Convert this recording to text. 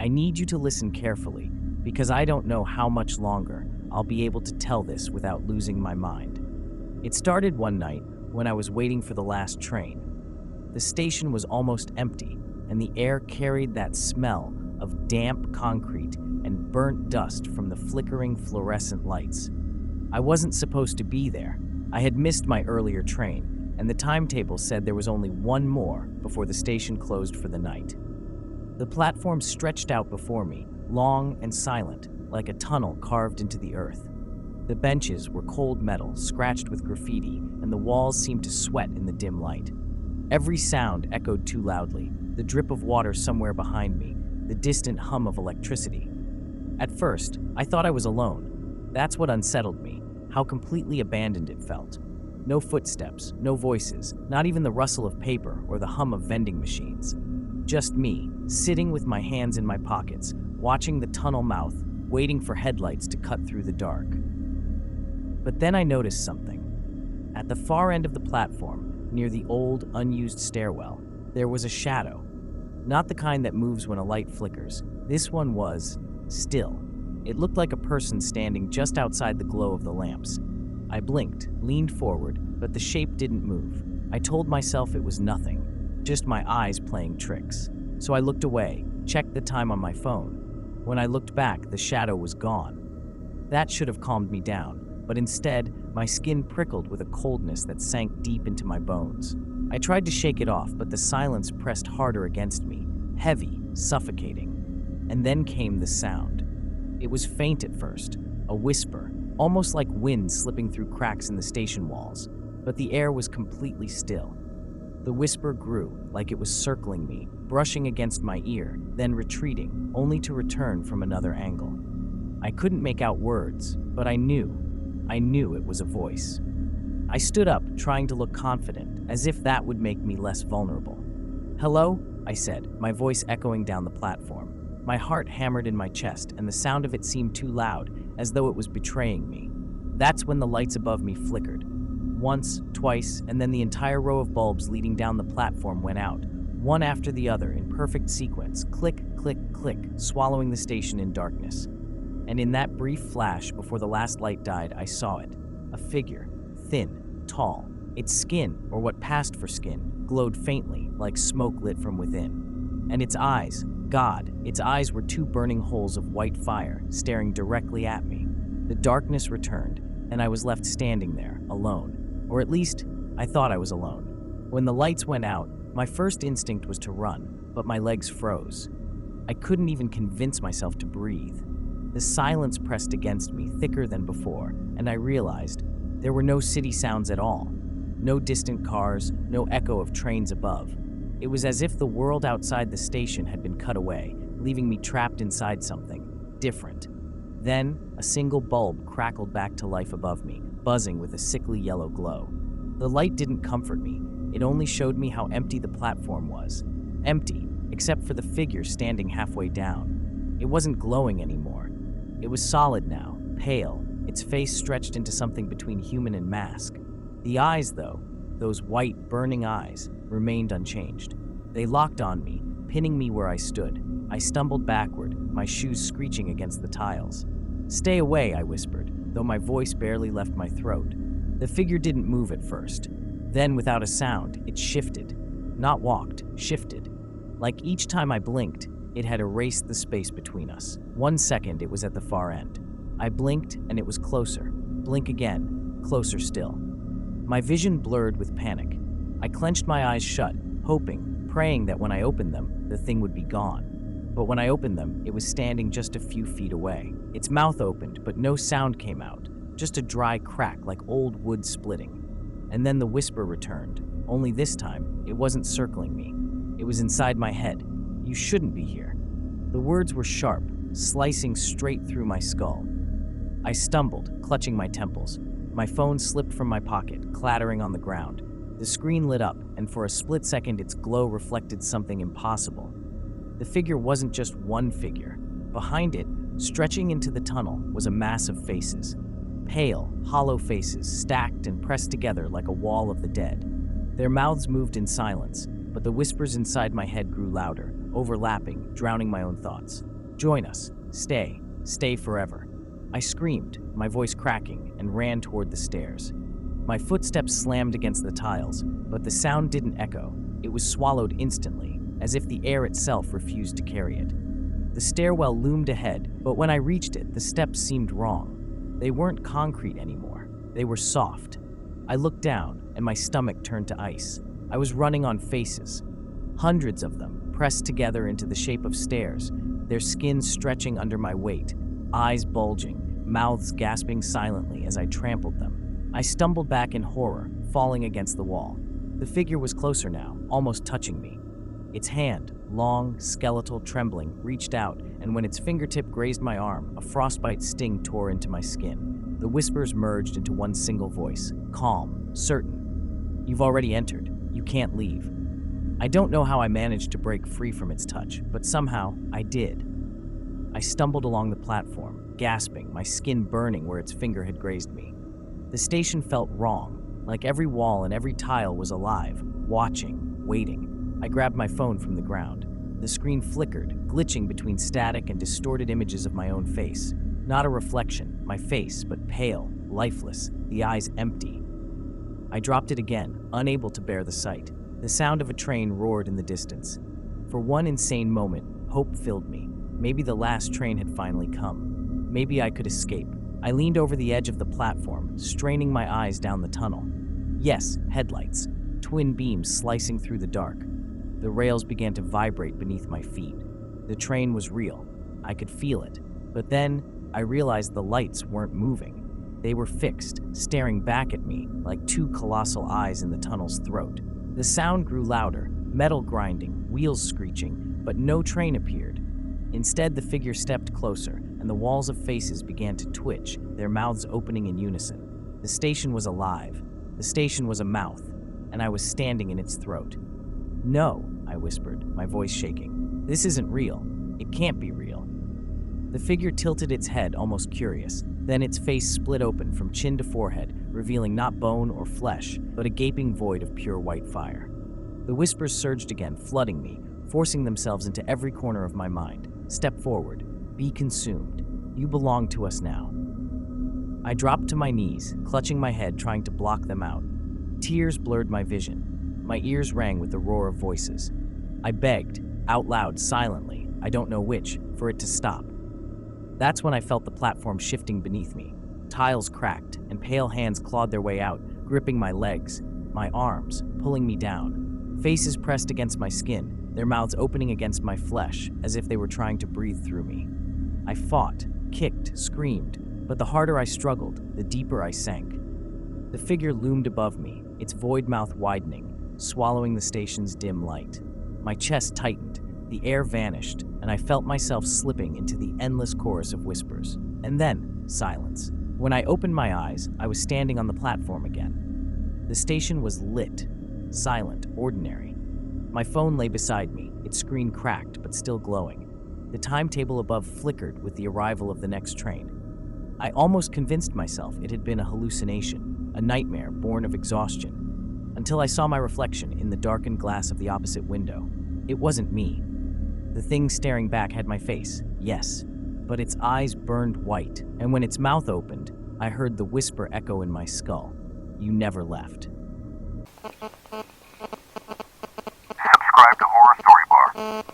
I need you to listen carefully, because I don't know how much longer I'll be able to tell this without losing my mind. It started one night when I was waiting for the last train. The station was almost empty, and the air carried that smell of damp concrete and burnt dust from the flickering fluorescent lights. I wasn't supposed to be there. I had missed my earlier train, and the timetable said there was only one more before the station closed for the night. The platform stretched out before me, long and silent, like a tunnel carved into the earth. The benches were cold metal, scratched with graffiti, and the walls seemed to sweat in the dim light. Every sound echoed too loudly, the drip of water somewhere behind me, the distant hum of electricity. At first, I thought I was alone. That's what unsettled me, how completely abandoned it felt. No footsteps, no voices, not even the rustle of paper or the hum of vending machines. Just me, sitting with my hands in my pockets, watching the tunnel mouth, waiting for headlights to cut through the dark. But then I noticed something. At the far end of the platform, near the old, unused stairwell, there was a shadow. Not the kind that moves when a light flickers. This one was still. It looked like a person standing just outside the glow of the lamps. I blinked, leaned forward, but the shape didn't move. I told myself it was nothing, just my eyes playing tricks. So I looked away, checked the time on my phone. When I looked back, the shadow was gone. That should have calmed me down, but instead, my skin prickled with a coldness that sank deep into my bones. I tried to shake it off, but the silence pressed harder against me, heavy, suffocating. And then came the sound. It was faint at first, a whisper, almost like wind slipping through cracks in the station walls, but the air was completely still. The whisper grew, like it was circling me, brushing against my ear, then retreating, only to return from another angle. I couldn't make out words, but I knew it was a voice. I stood up, trying to look confident, as if that would make me less vulnerable. "Hello?" I said, my voice echoing down the platform. My heart hammered in my chest, and the sound of it seemed too loud, as though it was betraying me. That's when the lights above me flickered. Once, twice, and then the entire row of bulbs leading down the platform went out, one after the other in perfect sequence, click, click, click, swallowing the station in darkness. And in that brief flash before the last light died, I saw it. A figure, thin, tall. Its skin, or what passed for skin, glowed faintly, like smoke lit from within. And its eyes, God, its eyes were two burning holes of white fire, staring directly at me. The darkness returned, and I was left standing there, alone. Or at least, I thought I was alone. When the lights went out, my first instinct was to run, but my legs froze. I couldn't even convince myself to breathe. The silence pressed against me, thicker than before, and I realized there were no city sounds at all. No distant cars, no echo of trains above. It was as if the world outside the station had been cut away, leaving me trapped inside something different. Then, a single bulb crackled back to life above me, buzzing with a sickly yellow glow. The light didn't comfort me, it only showed me how empty the platform was. Empty, except for the figure standing halfway down. It wasn't glowing anymore. It was solid now, pale, its face stretched into something between human and mask. The eyes, though, those white, burning eyes, remained unchanged. They locked on me, pinning me where I stood. I stumbled backward, my shoes screeching against the tiles. "Stay away," I whispered, though my voice barely left my throat. The figure didn't move at first. Then, without a sound, it shifted. Not walked, shifted. Like each time I blinked, it had erased the space between us. 1 second, it was at the far end. I blinked, and it was closer. Blink again, closer still. My vision blurred with panic. I clenched my eyes shut, hoping, praying that when I opened them, the thing would be gone. But when I opened them, it was standing just a few feet away. Its mouth opened, but no sound came out, just a dry crack like old wood splitting. And then the whisper returned, only this time, it wasn't circling me. It was inside my head. "You shouldn't be here." The words were sharp, slicing straight through my skull. I stumbled, clutching my temples. My phone slipped from my pocket, clattering on the ground. The screen lit up, and for a split second its glow reflected something impossible. The figure wasn't just one figure. Behind it, stretching into the tunnel, was a mass of faces. Pale, hollow faces, stacked and pressed together like a wall of the dead. Their mouths moved in silence, but the whispers inside my head grew louder, overlapping, drowning my own thoughts. Join us. Stay. Stay forever. I screamed, my voice cracking, and ran toward the stairs. My footsteps slammed against the tiles, but the sound didn't echo. It was swallowed instantly, as if the air itself refused to carry it. The stairwell loomed ahead, but when I reached it, the steps seemed wrong. They weren't concrete anymore. They were soft. I looked down, and my stomach turned to ice. I was running on faces. Hundreds of them, pressed together into the shape of stairs, their skin stretching under my weight, eyes bulging, mouths gasping silently as I trampled them. I stumbled back in horror, falling against the wall. The figure was closer now, almost touching me. Its hand, long, skeletal, trembling, reached out, and when its fingertip grazed my arm, a frostbite sting tore into my skin. The whispers merged into one single voice, calm, certain. "You've already entered. You can't leave." I don't know how I managed to break free from its touch, but somehow I did. I stumbled along the platform, gasping, my skin burning where its finger had grazed me. The station felt wrong, like every wall and every tile was alive, watching, waiting. I grabbed my phone from the ground. The screen flickered, glitching between static and distorted images of my own face. Not a reflection, my face, but pale, lifeless, the eyes empty. I dropped it again, unable to bear the sight. The sound of a train roared in the distance. For one insane moment, hope filled me. Maybe the last train had finally come. Maybe I could escape. I leaned over the edge of the platform, straining my eyes down the tunnel. Yes, headlights, twin beams slicing through the dark. The rails began to vibrate beneath my feet. The train was real. I could feel it. But then, I realized the lights weren't moving. They were fixed, staring back at me like two colossal eyes in the tunnel's throat. The sound grew louder, metal grinding, wheels screeching, but no train appeared. Instead, the figure stepped closer, and the walls of faces began to twitch, their mouths opening in unison. The station was alive. The station was a mouth, and I was standing in its throat. "No," I whispered, my voice shaking. "This isn't real. It can't be real." The figure tilted its head, almost curious. Then its face split open from chin to forehead, revealing not bone or flesh, but a gaping void of pure white fire. The whispers surged again, flooding me, forcing themselves into every corner of my mind. "Step forward. Be consumed. You belong to us now." I dropped to my knees, clutching my head, trying to block them out. Tears blurred my vision. My ears rang with the roar of voices. I begged, out loud, silently, I don't know which, for it to stop. That's when I felt the platform shifting beneath me. Tiles cracked, and pale hands clawed their way out, gripping my legs, my arms, pulling me down. Faces pressed against my skin, their mouths opening against my flesh, as if they were trying to breathe through me. I fought, kicked, screamed, but the harder I struggled, the deeper I sank. The figure loomed above me, its void mouth widening, swallowing the station's dim light. My chest tightened, the air vanished, and I felt myself slipping into the endless chorus of whispers. And then, silence. When I opened my eyes, I was standing on the platform again. The station was lit, silent, ordinary. My phone lay beside me, its screen cracked but still glowing. The timetable above flickered with the arrival of the next train. I almost convinced myself it had been a hallucination, a nightmare born of exhaustion, until I saw my reflection in the darkened glass of the opposite window. It wasn't me. The thing staring back had my face, yes, but its eyes burned white, and when its mouth opened, I heard the whisper echo in my skull. "You never left." Subscribe to Horror Story Bar.